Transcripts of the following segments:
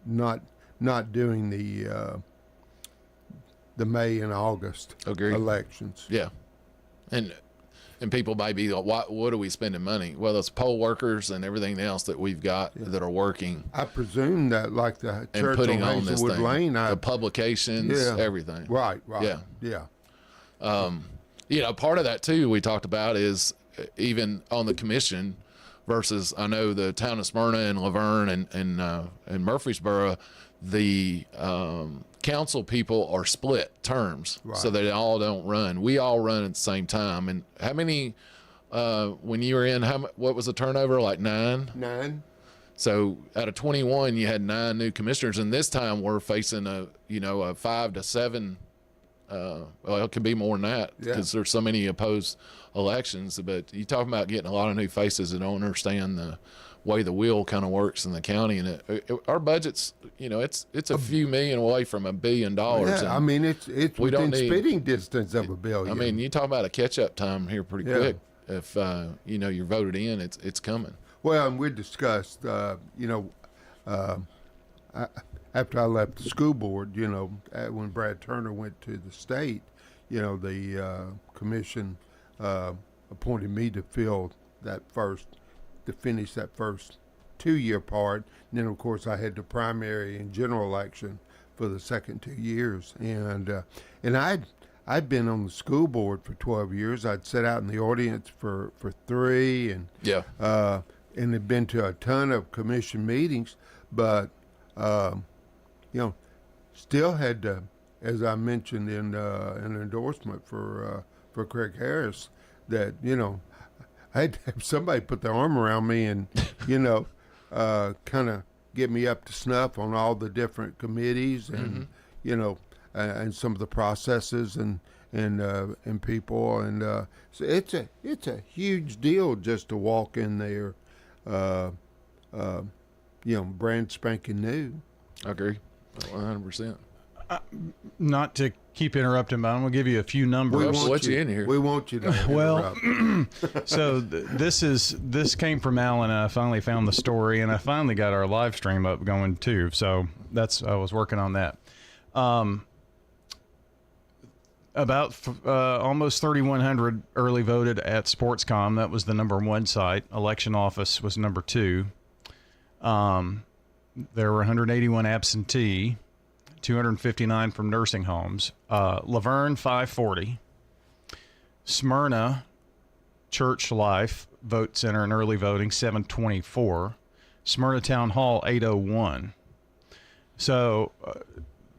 not doing the May and August elections. Yeah, and people might be like, what are we spending money? Well, it's poll workers and everything else that we've got that are working. I presume that, like the and church putting on this Hazelwood thing, Lane, the publications, everything. Right. Yeah. Part of that too we talked about is even on the commission versus, I know the town of Smyrna and Laverne and Murfreesboro, the council people are split terms, so they all don't run. We all run at the same time. And how many, when you were in, what was the turnover, like 9? 9. So out of 21, you had 9 new commissioners, and this time we're facing a 5 to 7. Well, it could be more than that because there's so many opposed elections. But you talk about getting a lot of new faces that don't understand the way the wheel kind of works in the county, and our budget's, it's a few million away from $1 billion. Yeah, I mean it's within spitting distance of $1 billion. I mean, you talk about a catch-up time here pretty quick. If you're voted in, it's coming. Well, and we discussed, after I left the school board, when Brad Turner went to the state, the commission appointed me to finish that first 2-year part. And then, of course, I had the primary and general election for the second 2 years. And I'd been on the school board for 12 years. I'd sat out in the audience for 3, and had been to a ton of commission meetings, but still had to, as I mentioned in an endorsement for Craig Harris, that I had to have somebody put their arm around me and kind of get me up to snuff on all the different committees and and some of the processes and people, and so it's a huge deal just to walk in there, brand spanking new. I agree, 100%. Not to keep interrupting, but I'm going to give you a few numbers. We want you in here. We want you to interrupt. So this came from Alan, and I finally found the story, and I finally got our live stream up going too. So I was working on that. About almost 3,100 early voted at SportsCom. That was the #1 site. Election Office was #2. There were 181 absentee, 259 from nursing homes. Laverne, 540. Smyrna, Church Life Vote Center and early voting, 724. Smyrna Town Hall, 801. So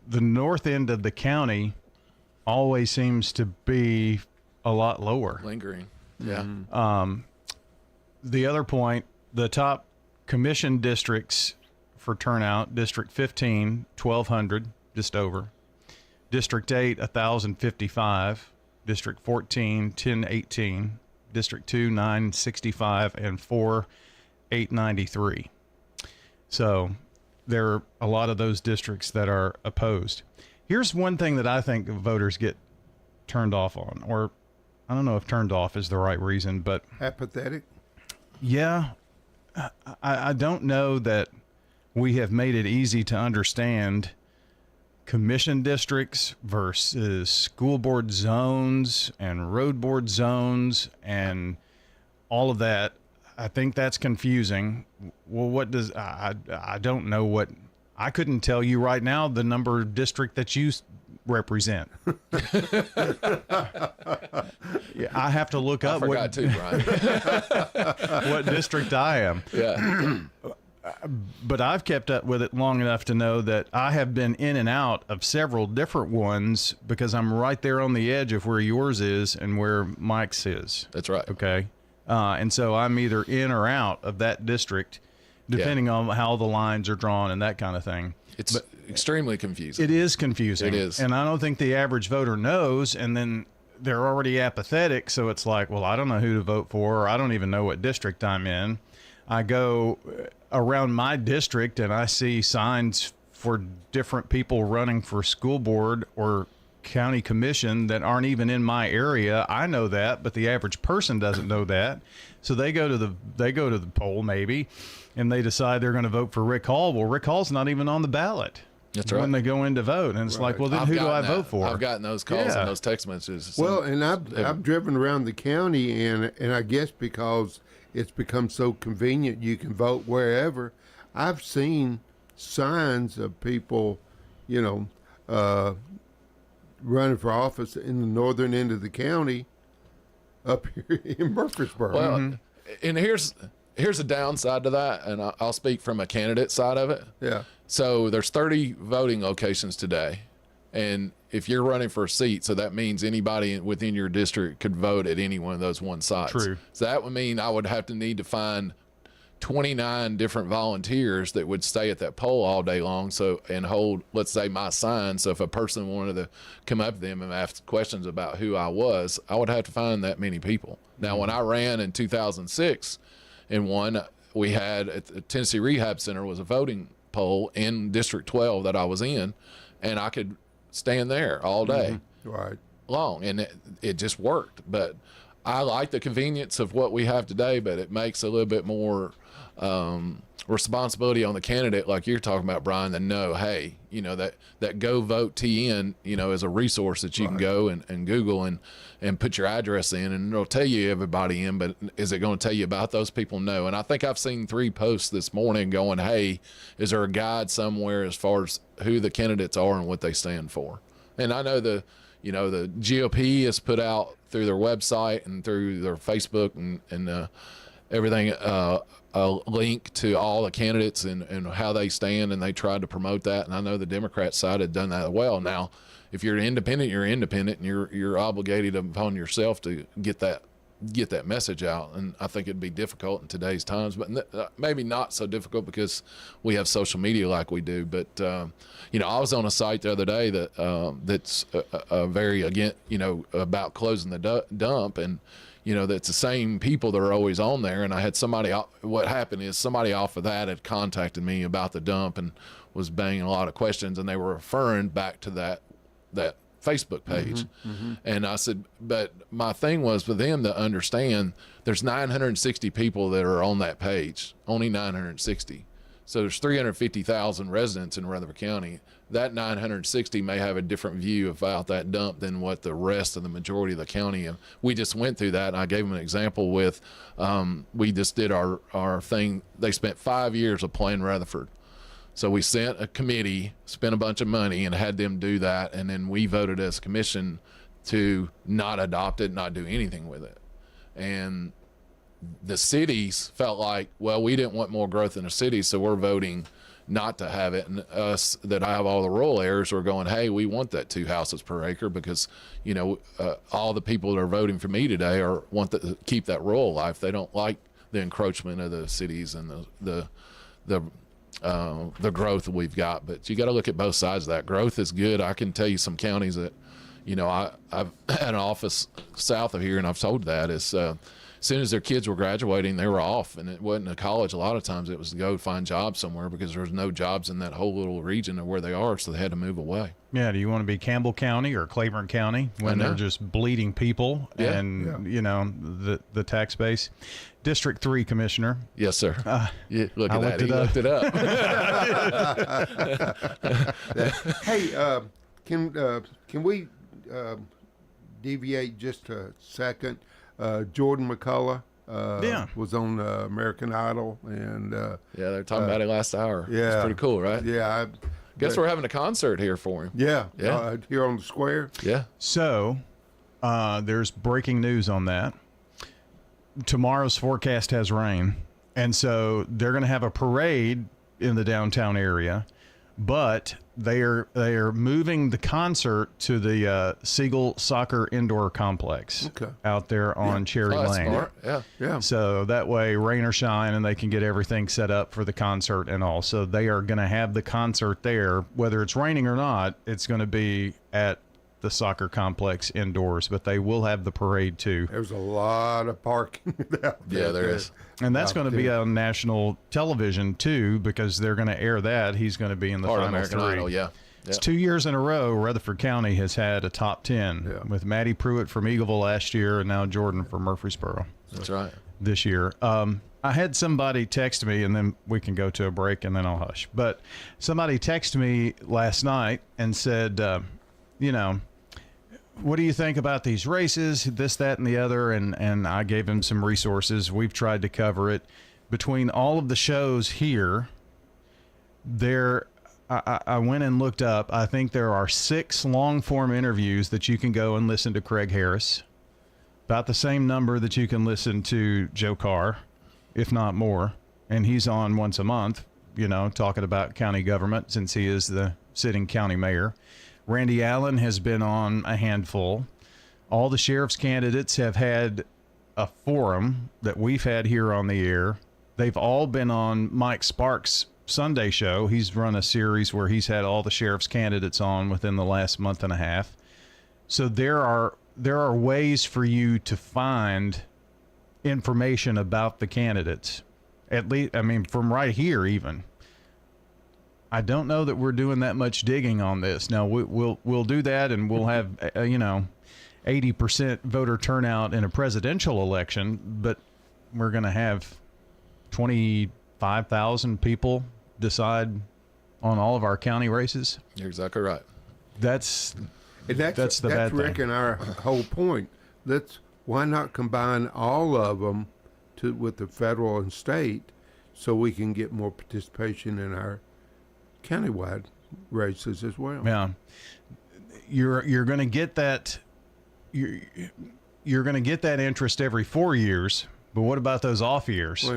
the north end of the county always seems to be a lot lower. Lingering. Yeah. The other point, the top commission districts for turnout: District 15, 1,200, just over. District 8, 1,055. District 14, 1,018. District 2, 965, and 4, 893. So there are a lot of those districts that are opposed. Here's one thing that I think voters get turned off on, or I don't know if turned off is the right reason, but apathetic. Yeah. I don't know that we have made it easy to understand commission districts versus school board zones and road board zones and all of that. I think that's confusing. Well, what does, I don't know what, I couldn't tell you right now the number district that you represent. Yeah, I have to look up what district I am. Yeah. But I've kept up with it long enough to know that I have been in and out of several different ones because I'm right there on the edge of where yours is and where Mike's is. That's right. Okay. And so I'm either in or out of that district, depending on how the lines are drawn and that kind of thing. It's extremely confusing. It is confusing. It is. And I don't think the average voter knows, and then they're already apathetic, so it's like, well, I don't know who to vote for, or I don't even know what district I'm in. I go around my district and I see signs for different people running for school board or county commission that aren't even in my area. I know that, but the average person doesn't know that. So they go to the poll maybe, and they decide they're going to vote for Rick Hall. Well, Rick Hall's not even on the ballot. That's right. When they go in to vote, and it's like, well, then who do I vote for? I've gotten those calls and those text messages. Well, and I've driven around the county, and I guess because it's become so convenient, you can vote wherever. I've seen signs of people, running for office in the northern end of the county, up here in Murfreesboro. Well, and here's a downside to that, and I'll speak from a candidate side of it. Yeah. So there's 30 voting locations today, and if you're running for a seat, so that means anybody within your district could vote at any one of those one sites. True. So that would mean I would have to need to find 29 different volunteers that would stay at that poll all day long, and hold, let's say, my sign. So if a person wanted to come up to them and ask questions about who I was, I would have to find that many people. Now, when I ran in 2006 and won, we had at the Tennessee Rehab Center was a voting poll in District 12 that I was in, and I could stand there all day long, and it just worked. But I like the convenience of what we have today, but it makes a little bit more responsibility on the candidate, like you're talking about, Brian, to know, hey, that Go Vote TN, is a resource that you can go and Google and put your address in, and it'll tell you everybody in, but is it going to tell you about those people? No. And I think I've seen 3 posts this morning going, hey, is there a guide somewhere as far as who the candidates are and what they stand for? And I know the GOP has put out through their website and through their Facebook and everything, a link to all the candidates and how they stand, and they tried to promote that. And I know the Democrat side had done that well. Now, if you're independent, and you're obligated upon yourself to get that message out. And I think it'd be difficult in today's times, but maybe not so difficult because we have social media like we do. But I was on a site the other day that's very about closing the dump, and that's the same people that are always on there. And I had what happened is somebody off of that had contacted me about the dump and was banging a lot of questions, and they were referring back to that Facebook page. And I said, but my thing was for them to understand there's 960 people that are on that page, only 960. So there's 350,000 residents in Rutherford County. That 960 may have a different view about that dump than what the rest of the majority of the county. We just went through that, and I gave them an example with, we just did our thing. They spent 5 years of playing Rutherford. So we sent a committee, spent a bunch of money, and had them do that. And then we voted as a commission to not adopt it, not do anything with it. And the cities felt like, well, we didn't want more growth in the cities, so we're voting not to have it. And us that have all the rural areas are going, hey, we want that 2 houses per acre because, all the people that are voting for me today want to keep that rural life. They don't like the encroachment of the cities and the growth that we've got. But you got to look at both sides of that. Growth is good. I can tell you some counties that, I've had an office south of here, and I've told that is, as soon as their kids were graduating, they were off, and it wasn't a college. A lot of times it was to go find jobs somewhere because there was no jobs in that whole little region of where they are, so they had to move away. Yeah, do you want to be Campbell County or Claiborne County when they're just bleeding people and, the tax base? District 3 Commissioner. Yes, sir. Look at that. He looked it up. Hey, can we deviate just a second? Jordan McCullough was on American Idol, and they're talking about it last hour. Yeah, it's pretty cool, right? Yeah, Guess we're having a concert here for him. Yeah. Here on the square. Yeah. So there's breaking news on that. Tomorrow's forecast has rain, and so they're going to have a parade in the downtown area, but they are moving the concert to the Siegel Soccer Indoor Complex out there on Cherry Lane. Smart. Yeah. So that way, rain or shine, and they can get everything set up for the concert and all. So they are going to have the concert there, whether it's raining or not. It's going to be at the soccer complex indoors, but they will have the parade too. There's a lot of parking out there. Yeah, there is. And that's going to be on national television too, because they're going to air that. He's going to be in the Part final of American 3. Idol, yeah. It's 2 years in a row Rutherford County has had a top 10 with Maddie Pruitt from Eagleville last year and now Jordan from Murfreesboro. That's right. This year. I had somebody text me, and then we can go to a break and then I'll hush. But somebody texted me last night and said, what do you think about these races, this, that, and the other? And I gave him some resources. We've tried to cover it. Between all of the shows here, I went and looked up. I think there are 6 long-form interviews that you can go and listen to Craig Harris. About the same number that you can listen to Joe Carr, if not more. And he's on once a month, talking about county government since he is the sitting county mayor. Randy Allen has been on a handful. All the sheriff's candidates have had a forum that we've had here on the air. They've all been on Mike Sparks' Sunday show. He's run a series where he's had all the sheriff's candidates on within the last month and a half. So there are ways for you to find information about the candidates. At least, from right here even. I don't know that we're doing that much digging on this. Now we'll do that, and we'll have 80% voter turnout in a presidential election, but we're going to have 25,000 people decide on all of our county races. You're exactly right. That's the bad thing. Rick and our whole point. Why not combine all of them with the federal and state so we can get more participation in our countywide races as well? Yeah, you're going to get that. You're going to get that interest every 4 years. But what about those off years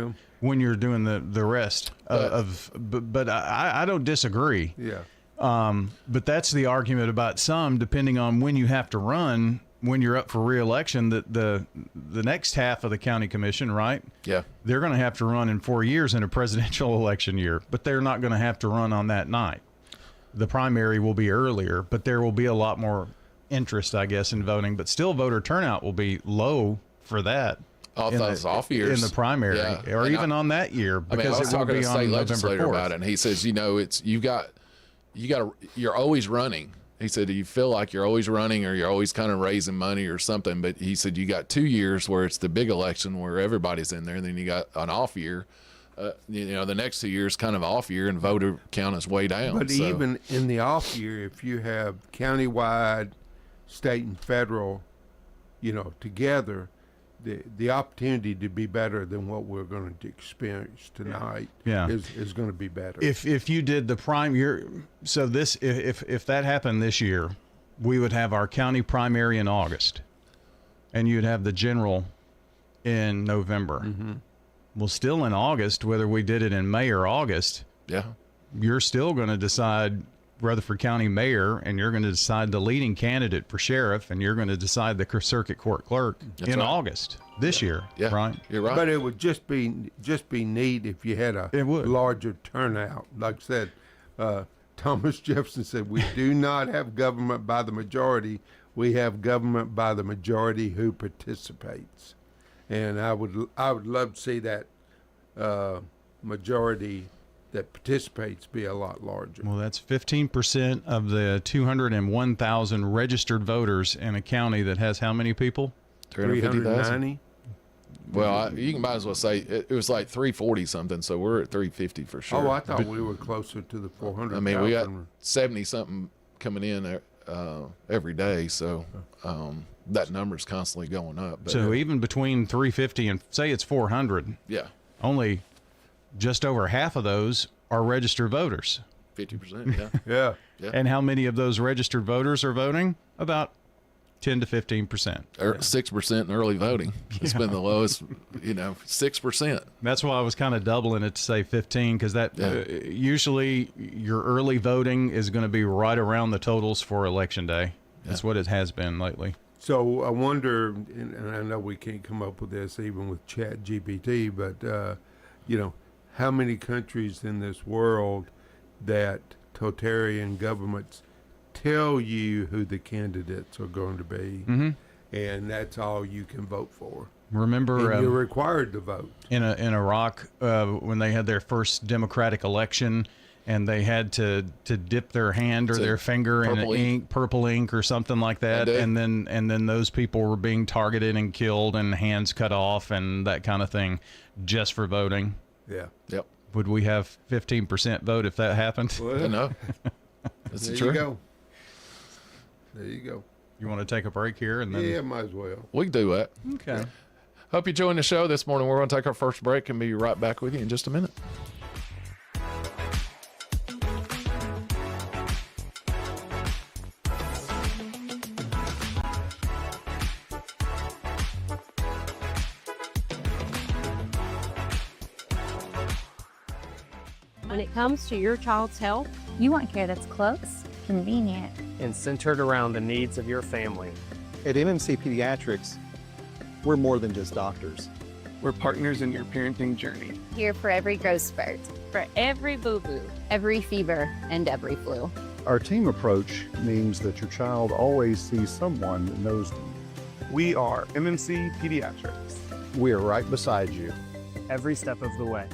when you're doing the rest of? But I don't disagree. Yeah. But that's the argument about some, depending on when you have to run. When you're up for re-election, the next half of the county commission, right? Yeah. They're going to have to run in 4 years in a presidential election year, but they're not going to have to run on that night. The primary will be earlier, but there will be a lot more interest, I guess, in voting. But still, voter turnout will be low for that. Off those off years in the primary, or even on that year, because I was it will talking be to a on state November legislator 4th. about it, and he says, you're always running. He said, you feel like you're always running or you're always kind of raising money or something. But he said, you got 2 years where it's the big election where everybody's in there. And then you got an off year. The next 2 years kind of off year and voter count is way down. But even in the off year, if you have countywide, state and federal, together, the opportunity to be better than what we're going to experience tonight is going to be better. If you did the primary, so this if that happened this year, we would have our county primary in August, and you'd have the general in November. Mm-hmm. Well, still in August, whether we did it in May or August, you're still going to decide Rutherford County mayor, and you're going to decide the leading candidate for sheriff, and you're going to decide the circuit court clerk in August this year. Yeah, right. You're right. But it would just be neat if you had a larger turnout. Like I said, Thomas Jefferson said, "We do not have government by the majority. We have government by the majority who participates." And I would love to see that majority that participates be a lot larger. Well, that's 15% of the 201,000 registered voters in a county that has how many people? 390. Well, you can might as well say it was like 340 something, so we're at 350 for sure. Oh, I thought we were closer to the 400. I mean, we got 70 something coming in every day, so that number's constantly going up. But, so even between 350 and say it's 400, only just over half of those are registered voters. 50%, yeah. And how many of those registered voters are voting? About 10 to 15%. 6% in early voting. It's been the lowest, 6%. That's why I was kind of doubling it to say 15, because that usually your early voting is going to be right around the totals for Election Day. That's what it has been lately. So I wonder, and I know we can't come up with this even with Chat GPT, but, how many countries in this world that totalitarian governments tell you who the candidates are going to be, and that's all you can vote for. Remember, and you're required to vote. In Iraq, when they had their first democratic election, and they had to dip their hand or their finger in purple ink or something like that, and then those people were being targeted and killed and hands cut off and that kind of thing just for voting. Yeah. Yep. Would we have 15% vote if that happened? Well, No. That's there true. you go. There you go. You want to take a break here and then? Yeah, might as well. We can do that. Okay. Hope you joined the show this morning. We're going to take our first break and be right back with you in just a minute. When it comes to your child's health, you want care that's close, convenient, and centered around the needs of your family. At MMC Pediatrics, we're more than just doctors. We're partners in your parenting journey. Here for every growth spurt, for every boo-boo, every fever, and every flu. Our team approach means that your child always sees someone that knows them. We are MMC Pediatrics. We are right beside you every step of the way.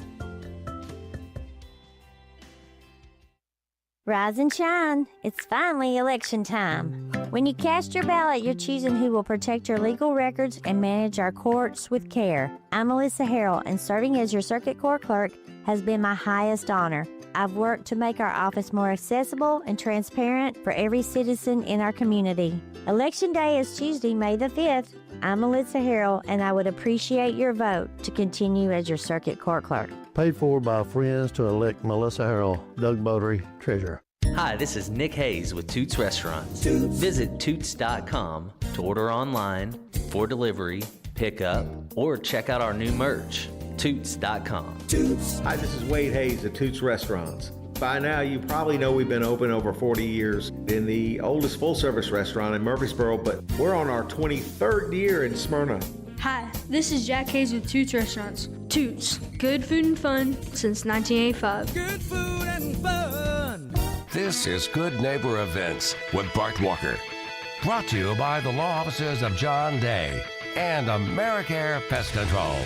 Rise and shine. It's finally election time. When you cast your ballot, you're choosing who will protect your legal records and manage our courts with care. I'm Melissa Harrell, and serving as your circuit court clerk has been my highest honor. I've worked to make our office more accessible and transparent for every citizen in our community. Election day is Tuesday, May the 5th. I'm Melissa Harrell, and I would appreciate your vote to continue as your circuit court clerk. Paid for by friends to elect Melissa Harrell, Doug Bodery, Treasurer. Hi, this is Nick Hayes with Toots Restaurants. Visit Toots.com to order online, for delivery, pickup, or check out our new merch. Toots.com. Toots. Hi, this is Wade Hayes at Toots Restaurants. By now, you probably know we've been open over 40 years in the oldest full-service restaurant in Murfreesboro, but we're on our 23rd year in Smyrna. Hi, this is Jack Hayes with Toots Restaurants. Toots, good food and fun since 1985. Good food and fun. This is Good Neighbor Events with Bart Walker. Brought to you by the law offices of John Day and AmeriCare Pest Control.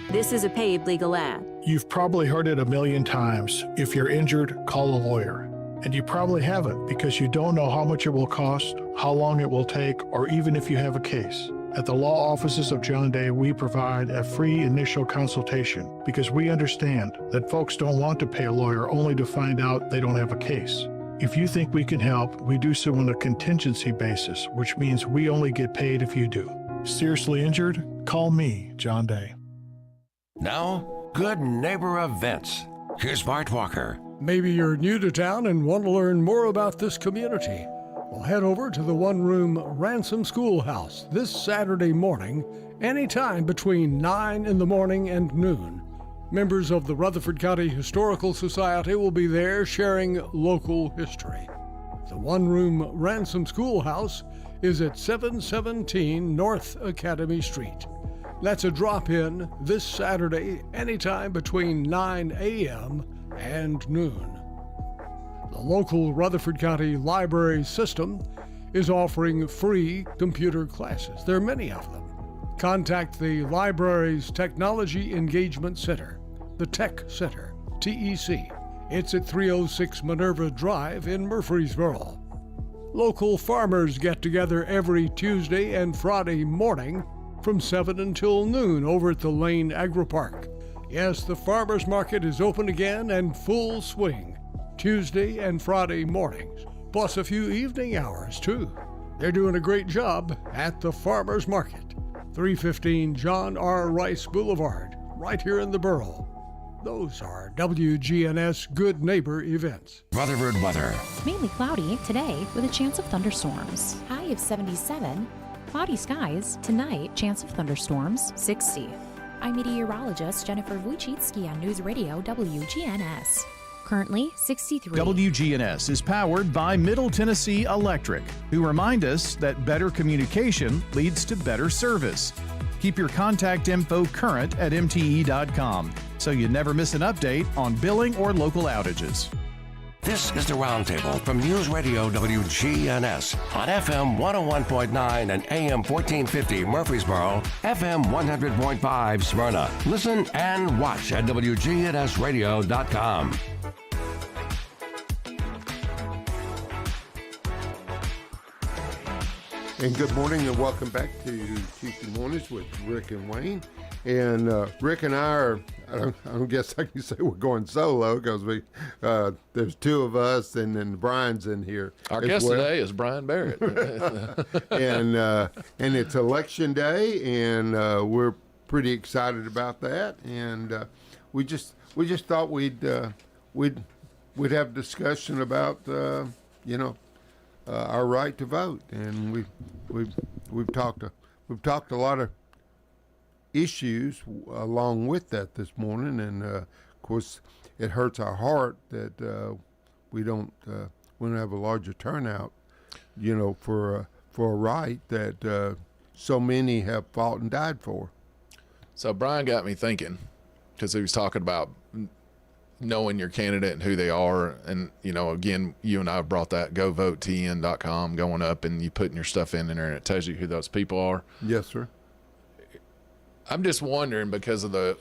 This is a paid legal ad. You've probably heard it a million times. If you're injured, call a lawyer. And you probably haven't because you don't know how much it will cost, how long it will take, or even if you have a case. At the law offices of John Day, we provide a free initial consultation because we understand that folks don't want to pay a lawyer only to find out they don't have a case. If you think we can help, we do so on a contingency basis, which means we only get paid if you do. Seriously injured? Call me, John Day. Now, Good Neighbor Events. Here's Bart Walker. Maybe you're new to town and want to learn more about this community. Well, head over to the one-room Ransom Schoolhouse this Saturday morning, anytime between 9 in the morning and noon. Members of the Rutherford County Historical Society will be there sharing local history. The one-room Ransom Schoolhouse is at 717 North Academy Street. That's a drop-in this Saturday, anytime between 9 a.m. and noon. The local Rutherford County Library System is offering free computer classes. There are many of them. Contact the library's Technology Engagement Center, the Tech Center, TEC. It's at 306 Minerva Drive in Murfreesboro. Local farmers get together every Tuesday and Friday morning from 7 until noon over at the Lane Agri-Park. Yes, the farmers market is open again and full swing, Tuesday and Friday mornings, plus a few evening hours too. They're doing a great job at the farmers market, 315 John R. Rice Boulevard, right here in the borough. Those are WGNS Good Neighbor events. Rutherford weather. Mainly cloudy today with a chance of thunderstorms. High of 77. Cloudy skies tonight. Chance of thunderstorms 60. I'm meteorologist Jennifer Wojcicki on News Radio WGNS. Currently 63. WGNS is powered by Middle Tennessee Electric, who remind us that better communication leads to better service. Keep your contact info current at mte.com so you never miss an update on billing or local outages. This is the Roundtable from News Radio WGNS on FM 101.9 and AM 1450 Murfreesboro, FM 100.5 Smyrna. Listen and watch at wgnsradio.com. And good morning and welcome back to Tuesday Mornings with Rick and Wayne. And Rick and I are, I don't guess I can say we're going solo because there's two of us and then Brian's in here. Our guest today is Brian Barrett. and it's election day and we're pretty excited about that. And we just thought we'd have a discussion about, our right to vote, and we've talked a lot of issues along with that this morning, and of course it hurts our heart that we don't have a larger turnout, for a right that so many have fought and died for. So Brian got me thinking because he was talking about knowing your candidate and who they are. And, again, you and I have brought that govotetn.com going up and you putting your stuff in there and it tells you who those people are. Yes, sir. I'm just wondering because of the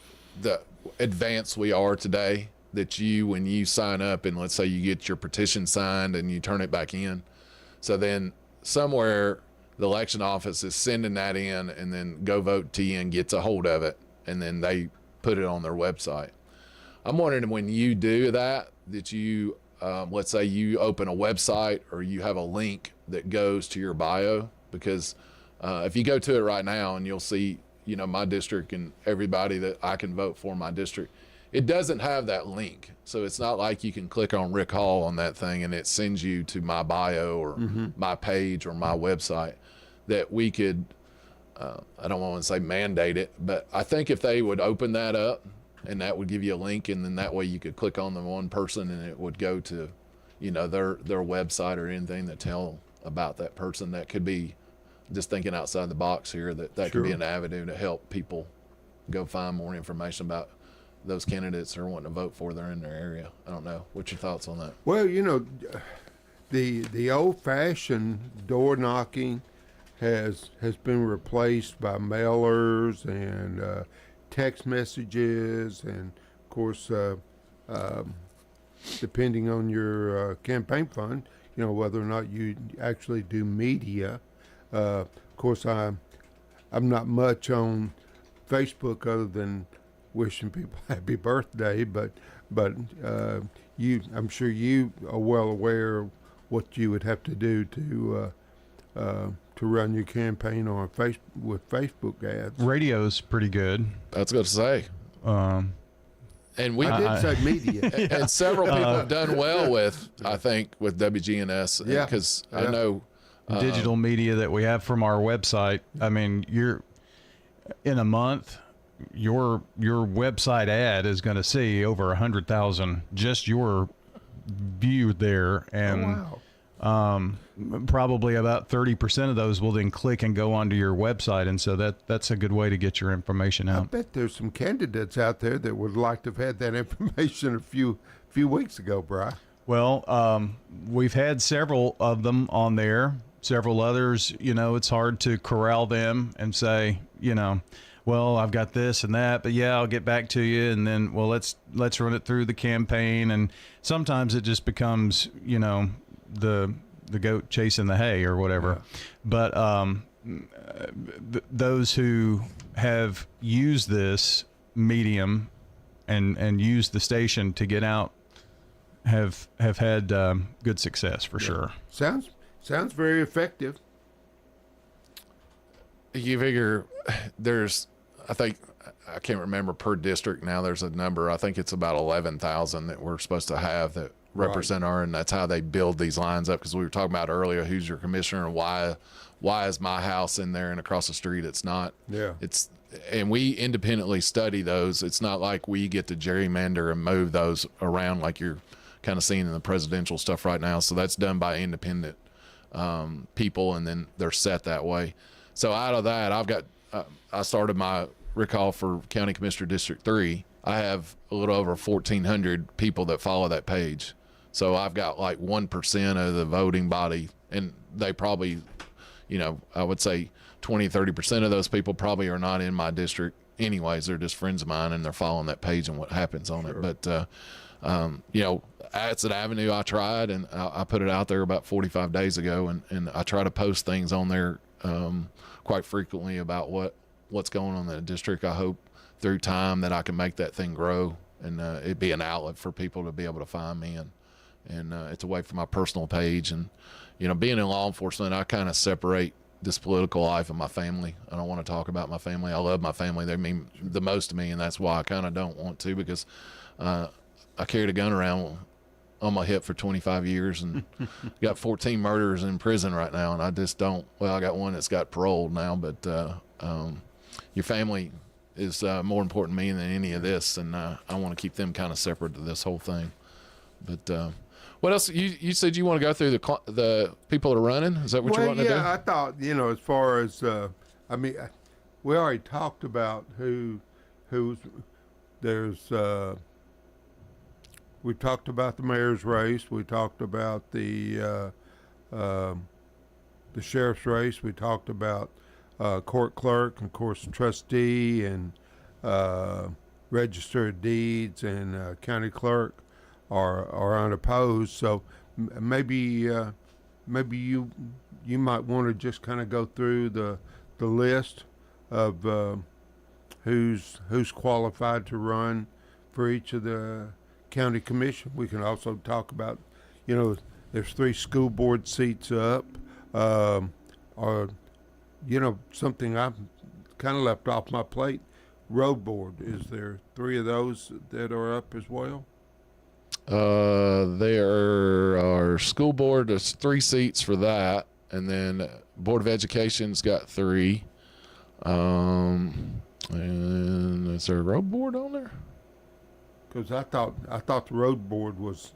advance we are today that when you sign up and let's say you get your petition signed and you turn it back in. So then somewhere the election office is sending that in and then GoVoteTN gets a hold of it and then they put it on their website. I'm wondering when you do that you, let's say you open a website or you have a link that goes to your bio, because if you go to it right now and you'll see, my district and everybody that I can vote for in my district, it doesn't have that link. So it's not like you can click on Rick Hall on that thing and it sends you to my bio or my page or my website that we could, I don't want to say mandate it, but I think if they would open that up, and that would give you a link, and then that way you could click on the one person and it would go to, their website or anything that tell about that person. That could be, just thinking outside the box here, that Sure. could be an avenue to help people go find more information about those candidates they're wanting to vote for. They're in their area. I don't know. What's your thoughts on that? Well, the old-fashioned door knocking has been replaced by mailers and text messages, and of course, depending on your campaign fund, whether or not you actually do media. Of course, I'm not much on Facebook other than wishing people happy birthday, but I'm sure you are well aware of what you would have to do to run your campaign on with Facebook ads. Radio's pretty good. That's good to say. And we did say media, and several people have done well with WGNS. Yeah, because I know digital media that we have from our website. I mean, you're in a month, your website ad is going to see over 100,000 just your view there, and. Oh, wow. Probably about 30% of those will then click and go onto your website, and so that's a good way to get your information out. I bet there's some candidates out there that would like to have had that information a few weeks ago, Brian. Well, we've had several of them on there. Several others, it's hard to corral them and say, well, I've got this and that, but yeah, I'll get back to you, and then let's run it through the campaign, and sometimes it just becomes, the goat chasing the hay or whatever. Yeah. But those who have used this medium and used the station to get out have had good success for sure. Sounds very effective. You figure I can't remember per district now, there's a number, I think it's about 11,000 that we're supposed to have that represent our, and that's how they build these lines up, because we were talking about earlier who's your commissioner and why is my house in there and across the street it's not. Yeah. And we independently study those. It's not like we get to gerrymander and move those around like you're kind of seeing in the presidential stuff right now. So that's done by independent people, and then they're set that way. So out of that, I've got I started my recall for County Commissioner District 3. I have a little over 1,400 people that follow that page. So I've got like 1% of the voting body, and they probably, I would say 20-30% of those people probably are not in my district anyways. They're just friends of mine and they're following that page and what happens on it. But it's an avenue I tried, and I put it out there about 45 days ago, and I try to post things on there quite frequently about what's going on in the district. I hope through time that I can make that thing grow and it be an outlet for people to be able to find me, and it's a way for my personal page. And being in law enforcement, I kind of separate this political life and my family. I don't want to talk about my family. I love my family. They mean the most to me, and that's why I kind of don't want to, because I carried a gun around on my hip for 25 years and got 14 murderers in prison right now, and I just don't. Well, I got one that's got paroled now, but your family is more important to me than any of this, and I want to keep them kind of separate to this whole thing. But what else? You said you want to go through the people that are running? Is that what you want to do? Yeah, I thought, as far as, we already talked about who's there's, we talked about the mayor's race. We talked about the sheriff's race. We talked about court clerk, and of course trustee, and register of deeds, and county clerk are unopposed. So maybe you might want to just kind of go through the list of who's qualified to run for each of the county commission. We can also talk about, there's 3 school board seats up, or something I've kind of left off my plate. Road board, is there 3 of those that are up as well? There are school board. There's 3 seats for that, and then Board of Education's got 3. And is there a road board on there? Because I thought the road board was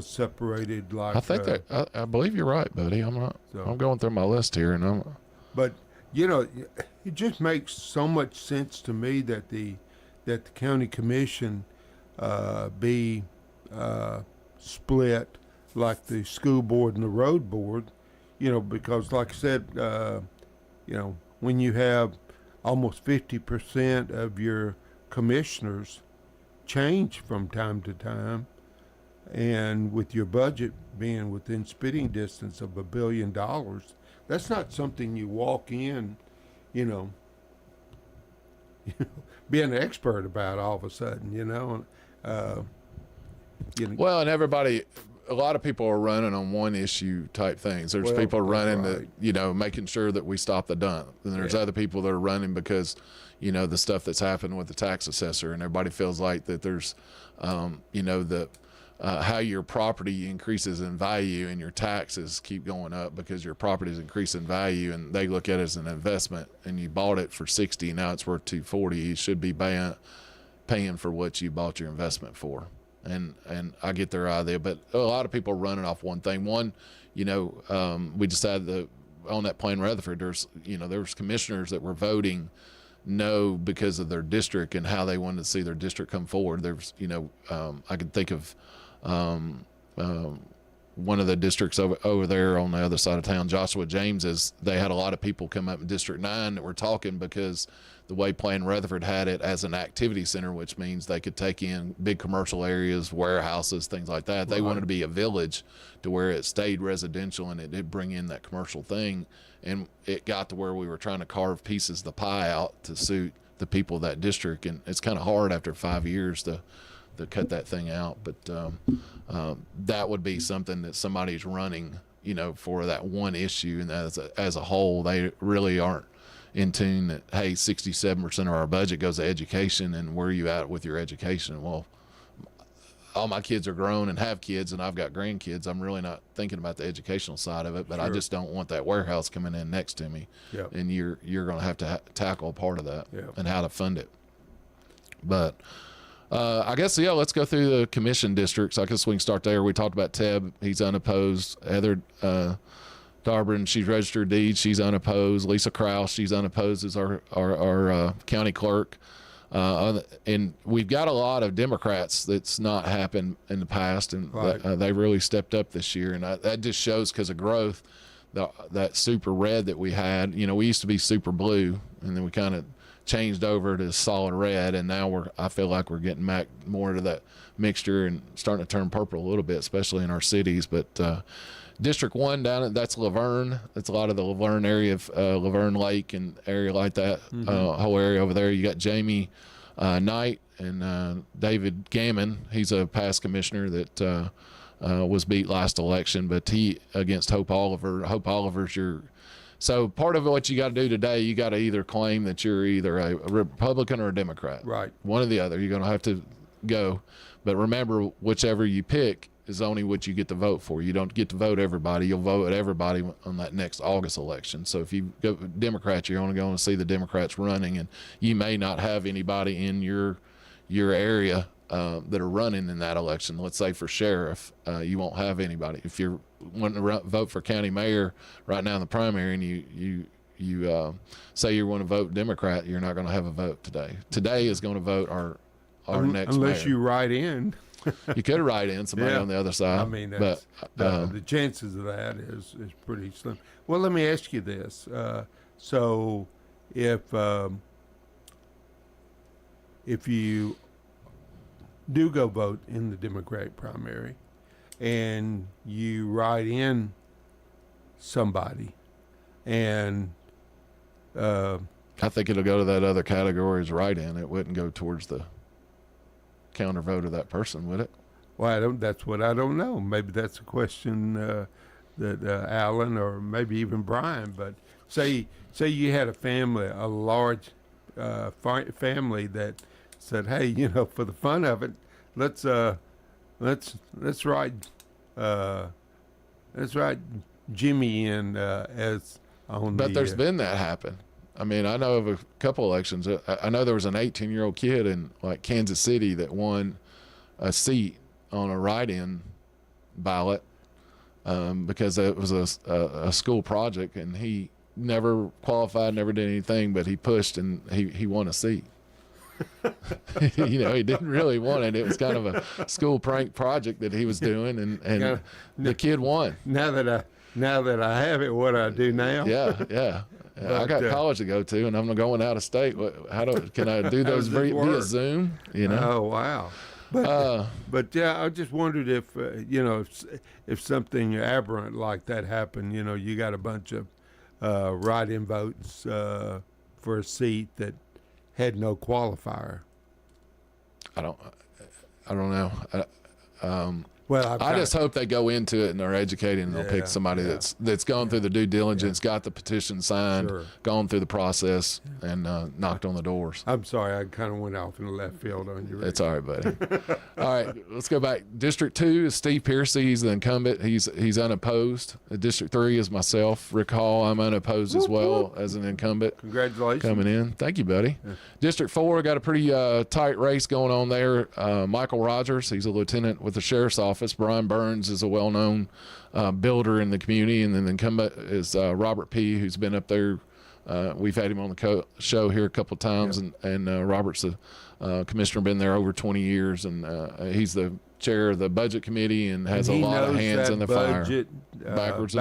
separated like. I think I believe you're right, buddy. I'm not. So, I'm going through my list here, and But it just makes so much sense to me that the county commission be split like the school board and the road board, because like I said, when you have almost 50% of your commissioners change from time to time, and with your budget being within spitting distance of $1 billion, that's not something you walk in, being an expert about all of a sudden, Well, and a lot of people are running on one issue type things. There's people running that, making sure that we stop the dump. And there's other people that are running because, the stuff that's happened with the tax assessor, and everybody feels like that there's, how your property increases in value and your taxes keep going up because your property is increasing in value, and they look at it as an investment, and you bought it for $60, now it's worth $240. You should be paying for what you bought your investment for. And I get their idea, but a lot of people are running off one thing. One, we decided on that Plain Rutherford, there was commissioners that were voting no because of their district and how they wanted to see their district come forward. There's, I can think of one of the districts over there on the other side of town, Joshua James's. They had a lot of people come up in District 9 that were talking because the way Plain Rutherford had it as an activity center, which means they could take in big commercial areas, warehouses, things like that. They wanted to be a village to where it stayed residential and it did bring in that commercial thing. And it got to where we were trying to carve pieces of the pie out to suit the people of that district. And it's kind of hard after 5 years to cut that thing out. But that would be something that somebody's running, for that one issue. And as a whole, they really aren't in tune that, hey, 67% of our budget goes to education, and where are you at with your education? Well, all my kids are grown and have kids, and I've got grandkids. I'm really not thinking about the educational side of it, but I just don't want that warehouse coming in next to me. Yep. And you're going to have to tackle a part of that and how to fund it. But I guess, let's go through the commission districts. I guess we can start there. We talked about Teb. He's unopposed. Heather Darbin, she's registered deeds. She's unopposed. Lisa Krause, she's unopposed as our county clerk. And we've got a lot of Democrats that's not happened in the past, and they really stepped up this year. And that just shows because of growth, that super red that we had. We used to be super blue, and then we kind of changed over to solid red, and now I feel like we're getting back more to that mixture and starting to turn purple a little bit, especially in our cities. But District 1 that's Laverne. That's a lot of the Laverne area of Laverne Lake and area like that, whole area over there. You got Jamie Knight and David Gammon. He's a past commissioner that was beat last election, but he against Hope Oliver. Hope Oliver's so part of what you got to do today, you got to either claim that you're either a Republican or a Democrat. Right. One or the other. You're going to have to go. But remember, whichever you pick is only what you get to vote for. You don't get to vote everybody. You'll vote everybody on that next August election. So if you go Democrat, you're only going to see the Democrats running, and you may not have anybody in your area that are running in that election. Let's say for sheriff, you won't have anybody. If you're wanting to vote for county mayor right now in the primary, and you say you want to vote Democrat, you're not going to have a vote today. Today is going to vote our next unless mayor. you write in. You could write in somebody on the other side. I mean, but the chances of that is pretty slim. Well, let me ask you this: so if you do go vote in the Democratic primary, and you write in somebody, and I think it'll go to that other category as write-in. It wouldn't go towards the counter vote of that person, would it? Well, that's what I don't know. Maybe that's a question that Alan or maybe even Brian. But say you had a family, a large family that said, "Hey, for the fun of it, let's write Jimmy in as on." But there's been that happen. I mean, I know of a couple elections. I know there was an 18-year-old kid in like Kansas City that won a seat on a write-in ballot because it was a school project, and he never qualified, never did anything, but he pushed and he won a seat. He didn't really want it. It was kind of a school prank project that he was doing, and the kid won. Now that I have it, what I do now? Yeah. I got college to go to, and I'm going out of state. Can I do those via Zoom? Oh wow! But yeah, I just wondered if if something aberrant like that happened. You got a bunch of write-in votes for a seat that had no qualifier. I don't know. Well, I just hope they go into it and they're educated, and they'll pick somebody that's gone through the due diligence, got the petition signed, gone through the process, and knocked on the doors. I'm sorry, I kind of went off in the left field on you. It's all right, buddy. All right, let's go back. District 2 is Steve Piercy. He's the incumbent. He's unopposed. District 3 is myself, Rick Hall. I'm unopposed as well as an incumbent. Congratulations. Coming in. Thank you, buddy. Yeah. District 4, got a pretty tight race going on there. Michael Rogers, he's a lieutenant with the sheriff's office. Brian Burns is a well-known builder in the community, and then the incumbent is Robert P., who's been up there. We've had him on the show here a couple of times, and Robert's a commissioner, been there over 20 years, and he's the chair of the budget committee and has a lot of hands in the fire, backwards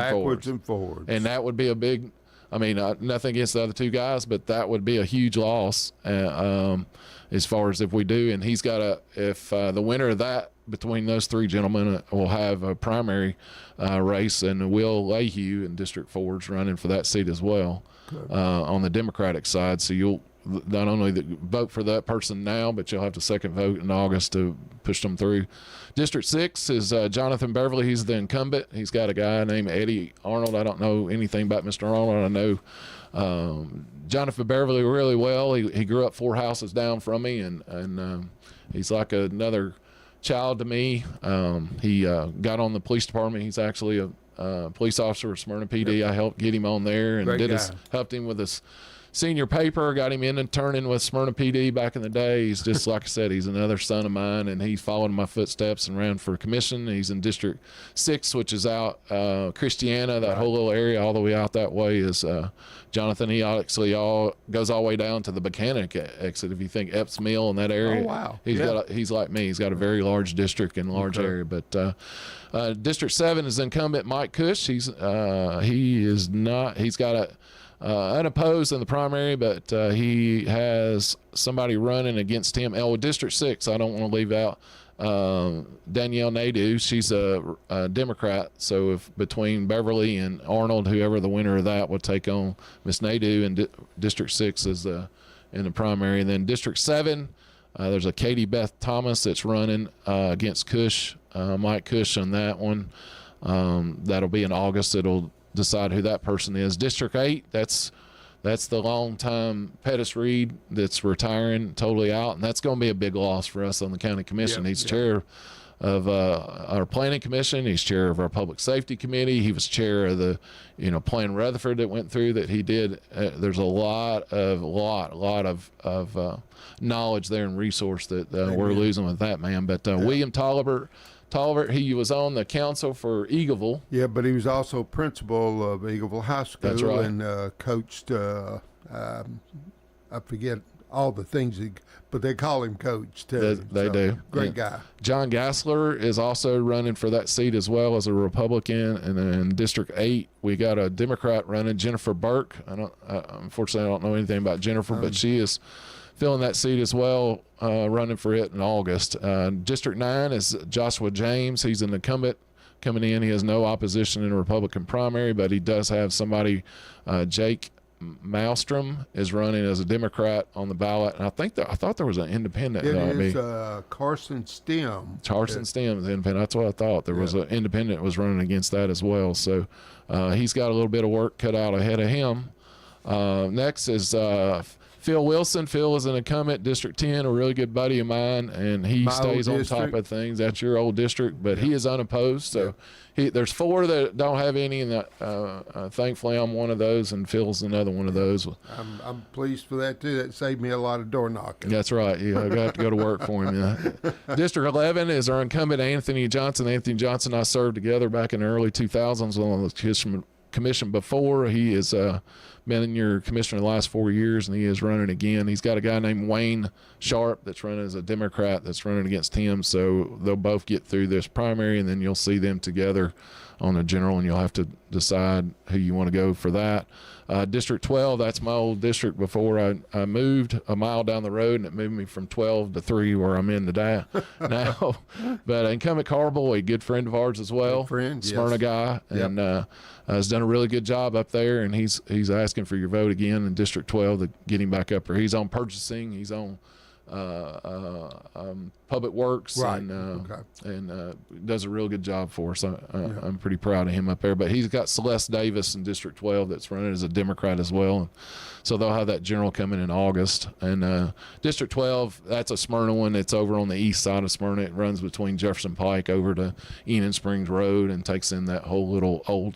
and forwards. And that would be a big, nothing against the other two guys, but that would be a huge loss as far as if we do. And he's got if the winner of that, between those three gentlemen, will have a primary race, and Will Lehue in District 4 is running for that seat as well on the Democratic side. So you'll not only vote for that person now, but you'll have to second vote in August to push them through. District 6 is Jonathan Beverly. He's the incumbent. He's got a guy named Eddie Arnold. I don't know anything about Mr. Arnold. I know Jonathan Beverly really well. He grew up 4 houses down from me, and he's like another child to me. He got on the police department. He's actually a police officer with Smyrna PD. Yep. I helped get him on there and helped him with his senior paper, got him interning with Smyrna PD back in the day. He's just, like I said, he's another son of mine, and he's followed in my footsteps and ran for commission. He's in District 6, which is out Christiana, that whole little area all the way out that way is Jonathan. He actually goes all the way down to the Mechanic exit. If you think Epps Mill in that area. Oh, wow. He's like me. He's got a very large district and large area. But District 7 is incumbent Mike Cush. He's got unopposed in the primary, but he has somebody running against him. District 6, I don't want to leave out Danielle Nadeau. She's a Democrat, so if between Beverly and Arnold, whoever the winner of that would take on Miss Nadeau, and District 6 is in the primary. And then District 7, there's a Katie Beth Thomas that's running against Cush, Mike Cush on that one. That'll be in August. It'll decide who that person is. District 8, that's the long-time Pettis Reed that's retiring, totally out, and that's going to be a big loss for us on the county commission. He's chair of our planning commission. He's chair of our public safety committee. He was chair of the Plan Rutherford that went through that he did. There's a lot of knowledge there and resource that we're losing with that man. But William Tolliver, he was on the council for Eagleville. Yeah, but he was also principal of Eagleville High School. That's right. And coached, I forget all the things, but they call him Coach too. They do. Great guy. John Gassler is also running for that seat as well as a Republican. And then in District 8, we got a Democrat running, Jennifer Burke. Unfortunately, I don't know anything about Jennifer, but she is filling that seat as well, running for it in August. District 9 is Joshua James. He's an incumbent coming in. He has no opposition in a Republican primary, but he does have somebody, Jake Maelstrom is running as a Democrat on the ballot. And I thought there was an independent. It is Carson Stem. Carson Stem is independent. That's what I thought. There was an independent was running against that as well. So he's got a little bit of work cut out ahead of him. Next is Phil Wilson. Phil is an incumbent, District 10, a really good buddy of mine, and he stays on top of things. That's your old district, but he is unopposed. So there's 4 that don't have any, and thankfully I'm one of those, and Phil's another one of those. I'm pleased for that too. That saved me a lot of door knocking. That's right. I got to go to work for him. District 11 is our incumbent, Anthony Johnson. Anthony Johnson and I served together back in the early 2000s on the commission before. He is been in your commissioner the last 4 years, and he is running again. He's got a guy named Wayne Sharp that's running as a Democrat that's running against him, so they'll both get through this primary, and then you'll see them together on the general, and you'll have to decide who you want to go for that. District 12, that's my old district before I moved a mile down the road, and it moved me from 12 to 3 where I'm in today now. But incumbent Carboy, a good friend of ours as well, Smyrna guy, and has done a really good job up there, and he's asking for your vote again in District 12 to get him back up there. He's on purchasing, he's on public works, and does a real good job for us. I'm pretty proud of him up there. But he's got Celeste Davis in District 12 that's running as a Democrat as well. So they'll have that general coming in August. And District 12, that's a Smyrna one. It's over on the east side of Smyrna. It runs between Jefferson Pike over to Enon Springs Road and takes in that whole little old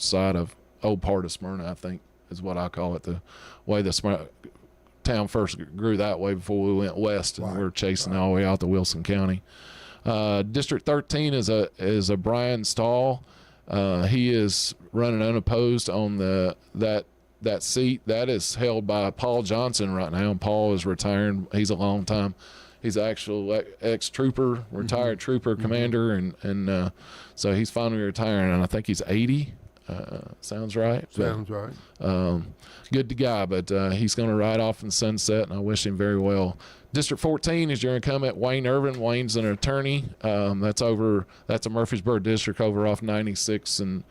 part of Smyrna, I think is what I call it. The way the Smyrna town first grew that way before we went west, and we're chasing all the way out to Wilson County. District 13 is a Brian Stahl. He is running unopposed on that seat. That is held by Paul Johnson right now, and Paul is retiring. He's a long time. He's an actual ex-trooper, retired trooper commander, and so he's finally retiring, and I think he's 80. Sounds right. Sounds right. Good guy, but he's going to ride off in the sunset, and I wish him very well. District 14 is your incumbent, Wayne Irvin. Wayne's an attorney. That's a Murfreesboro district over off 96 and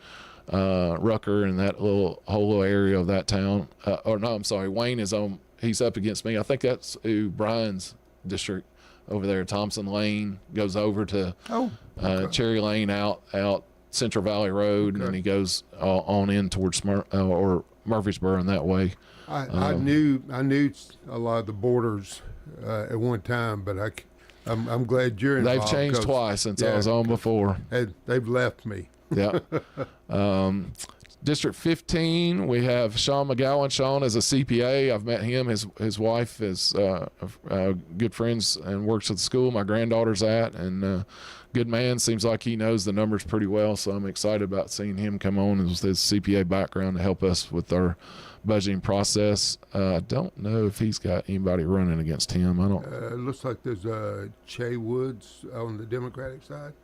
Rucker and that whole little area of that town. Wayne is on. He's up against me. I think that's Brian's district over there. Thompson Lane goes over to Cherry Lane out Central Valley Road, and then he goes on in towards or Murfreesboro in that way. I knew a lot of the borders at one time, but I'm glad you're involved. They've changed twice since I was on before. They've left me. Yeah. District 15, we have Sean McGowan. Sean is a CPA. I've met him. His wife is good friends and works at the school my granddaughter's at, and good man. Seems like he knows the numbers pretty well, so I'm excited about seeing him come on with his CPA background to help us with our budgeting process. I don't know if he's got anybody running against him. I don't. It looks like there's Che Woods on the Democratic side.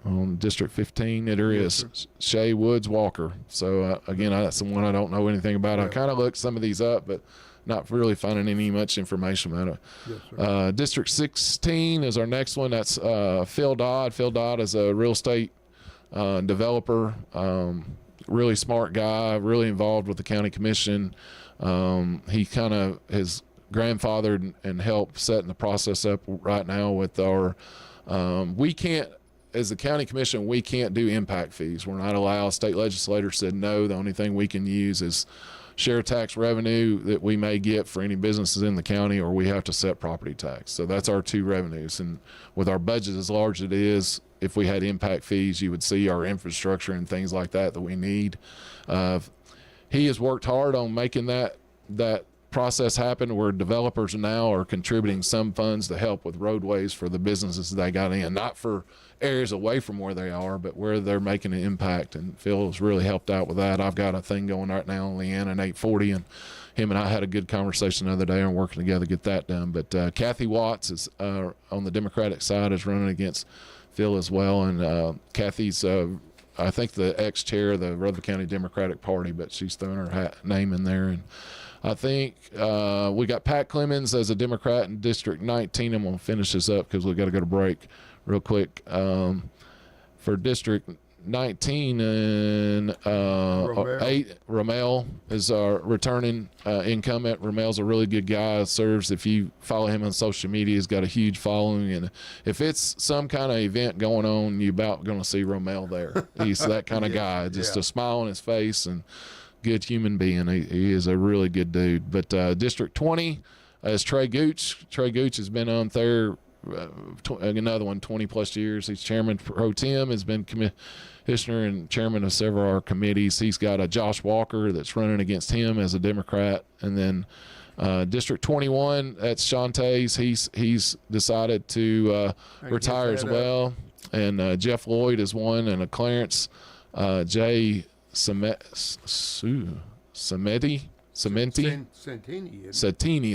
on District 15. It is Shay Woods Walker. So again, that's the one I don't know anything about. I kind of looked some of these up, but not really finding any much information about it. Yes, District 16 is our next one. That's Phil Dodd. Phil Dodd is a real estate developer, really smart guy, really involved with the county commission. He kind of has grandfathered and helped setting the process up right now with our we can't, as the county commission, we can't do impact fees. We're not allowed. State legislator said no. The only thing we can use is share tax revenue that we may get for any businesses in the county, or we have to set property tax. So that's our two revenues. And with our budget as large as it is, if we had impact fees, you would see our infrastructure and things like that we need. He has worked hard on making that process happen, where developers now are contributing some funds to help with roadways for the businesses they got in, not for areas away from where they are, but where they're making an impact. And Phil has really helped out with that. I've got a thing going right now on Leanna and 840, and him and I had a good conversation the other day and working together to get that done. But Kathy Watts is on the Democratic side, is running against Phil as well. And Kathy's I think the ex-chair of the Rutherford County Democratic Party, but she's thrown her name in there. And I think we got Pat Clemens as a Democrat in District 19. I'm going to finish this up because we've got to go to break real quick. For District 19, and Ramel is our returning incumbent. Ramel's a really good guy. Serves, if you follow him on social media, he's got a huge following. And if it's some kind of event going on, you're about going to see Ramel there. He's that kind of guy. Just a smile on his face and good human being. He is a really good dude. But District 20 is Trey Gooch. Trey Gooch has been on there. Another one, 20 plus years. He's chairman pro tem, has been commissioner and chairman of several of our committees. He's got a Josh Walker that's running against him as a Democrat. And then District 21, that's Shantae's. He's decided to retire as well. And Jeff Lloyd is one, and a Clarence J. Santini,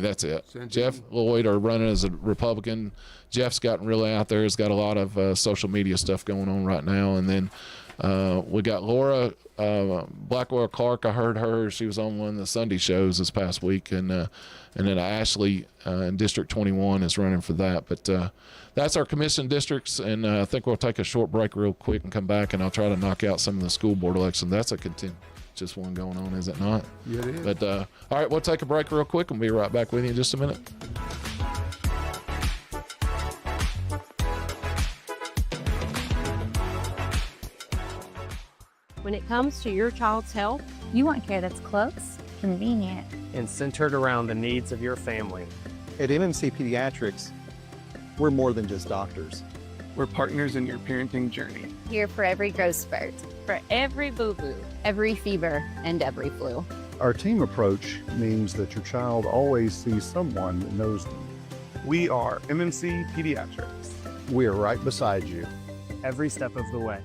that's it. Santini. Jeff Lloyd are running as a Republican. Jeff's gotten really out there. He's got a lot of social media stuff going on right now. And then we got Laura Blackwell Clark. I heard her. She was on one of the Sunday shows this past week. And then Ashley in District 21 is running for that. But that's our commission districts. And I think we'll take a short break real quick and come back, and I'll try to knock out some of the school board elections. That's a just one going on, is it not? Yeah, it is. But all right, we'll take a break real quick and be right back with you in just a minute. When it comes to your child's health, You want care that's close, convenient, and centered around the needs of your family. At MMC Pediatrics, we're more than just doctors. We're partners in your parenting journey. Here for every growth spurt, for every boo-boo, every fever, and every flu. Our team approach means that your child always sees someone that knows them. We are MMC Pediatrics. We are right beside you every step of the way.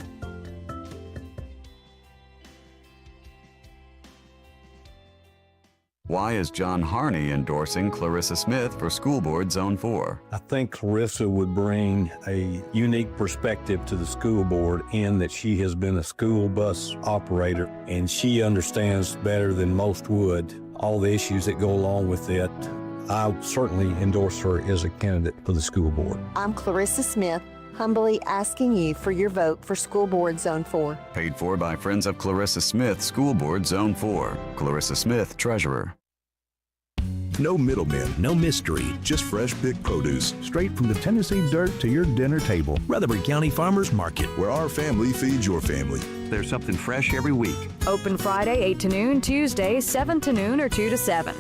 Why is John Harney endorsing Clarissa Smith for School Board Zone 4? I think Clarissa would bring a unique perspective to the school board in that she has been a school bus operator, and she understands better than most would all the issues that go along with it. I certainly endorse her as a candidate for the school board. I'm Clarissa Smith, humbly asking you for your vote for School Board Zone 4. Paid for by Friends of Clarissa Smith, School Board Zone 4. Clarissa Smith, Treasurer. No middlemen, no mystery, just fresh big produce. Straight from the Tennessee dirt to your dinner table. Rutherford County Farmers Market, where our family feeds your family. There's something fresh every week. Open Friday 8 to noon, Tuesday 7 to noon or 2 to 7.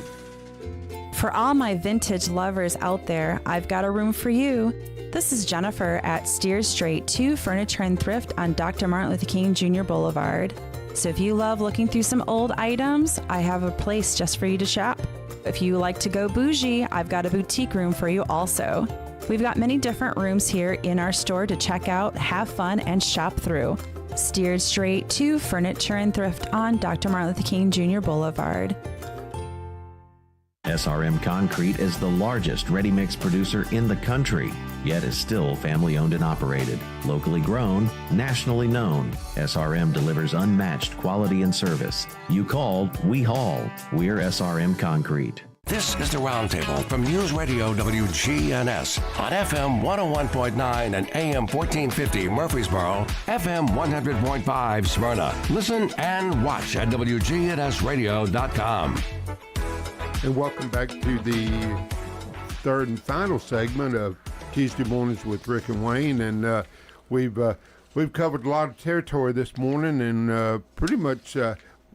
For all my vintage lovers out there, I've got a room for you. This is Jennifer at Steers Straight 2 Furniture and Thrift on Dr. Martin Luther King Jr. Boulevard. So if you love looking through some old items, I have a place just for you to shop. If you like to go bougie, I've got a boutique room for you also. We've got many different rooms here in our store to check out, have fun, and shop through. Steered Straight 2 Furniture and Thrift on Dr. Martin Luther King Jr. Boulevard. SRM Concrete is the largest ready-mix producer in the country. yet is still family-owned and operated. Locally grown, nationally known, SRM delivers unmatched quality and service. You called, we haul. We're SRM Concrete. This is the Roundtable from News Radio WGNS on FM 101.9 and AM 1450 Murfreesboro, FM 100.5 Smyrna. Listen and watch at wgnsradio.com. And welcome back to the third and final segment of Tuesday Mornings with Rick and Wayne. And we've covered a lot of territory this morning, and pretty much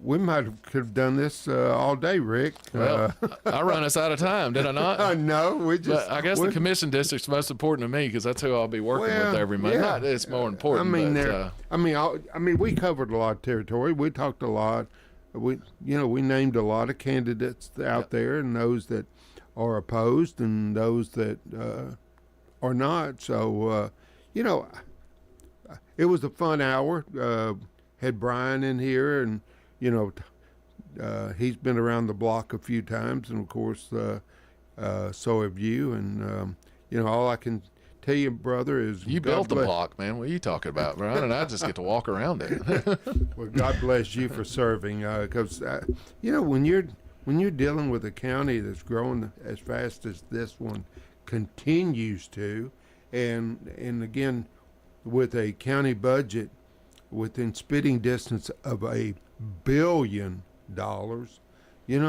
we might could have done this all day, Rick. Well, I run us out of time, did I not? No, we just. But I guess the commission district's most important to me because that's who I'll be working with every month. Yeah. Not it's more important. I mean, we covered a lot of territory. We talked a lot. We named a lot of candidates out there, and those that are opposed, and those that are not. So, it was a fun hour. Had Brian in here, and he's been around the block a few times, and of course, so have you. And all I can tell you, brother, is you built the block, man. What are you talking about, Brian? And I just get to walk around it. Well, God bless you for serving, because when you're dealing with a county that's growing as fast as this one continues to, and again with a county budget within spitting distance of $1 billion, you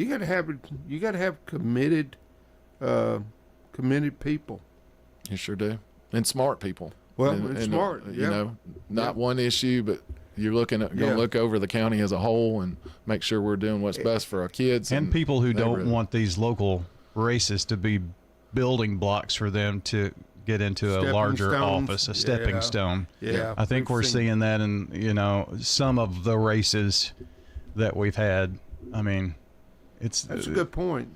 got to have committed people. You sure do, and smart people. Well, and smart, not one issue, but you're looking at going to look over the county as a whole and make sure we're doing what's best for our kids and people who don't want these local races to be building blocks for them to get into a larger office, a stepping stone. Yeah, I think we're seeing that in some of the races that we've had. I mean, that's a good point.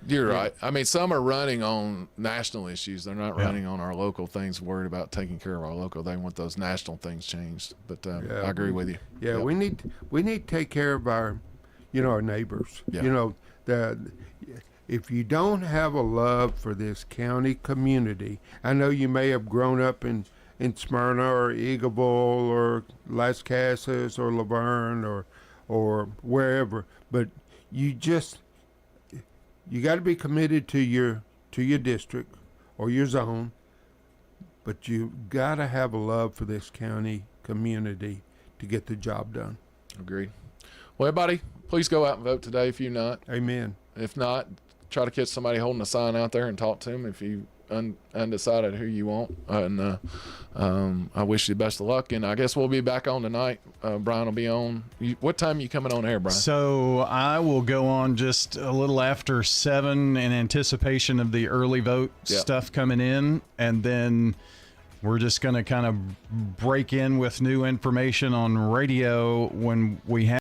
You're right. I mean, some are running on national issues. They're not running on our local things, worried about taking care of our local. They want those national things changed. But I agree with you. Yeah, we need to take care of our neighbors. Yeah. If you don't have a love for this county community, I know you may have grown up in Smyrna or Eagleville or Las Casas or Laverne or wherever, but you got to be committed to your district or your zone, but you got to have a love for this county community to get the job done. Agreed. Well, everybody, please go out and vote today if you're not. Amen. If not, try to catch somebody holding a sign out there and talk to them if you undecided who you want. And I wish you the best of luck. And I guess we'll be back on tonight. Brian will be on. What time are you coming on air, Brian? So I will go on just a little after 7 in anticipation of the early vote stuff coming in. And then we're just going to kind of break in with new information on radio when we have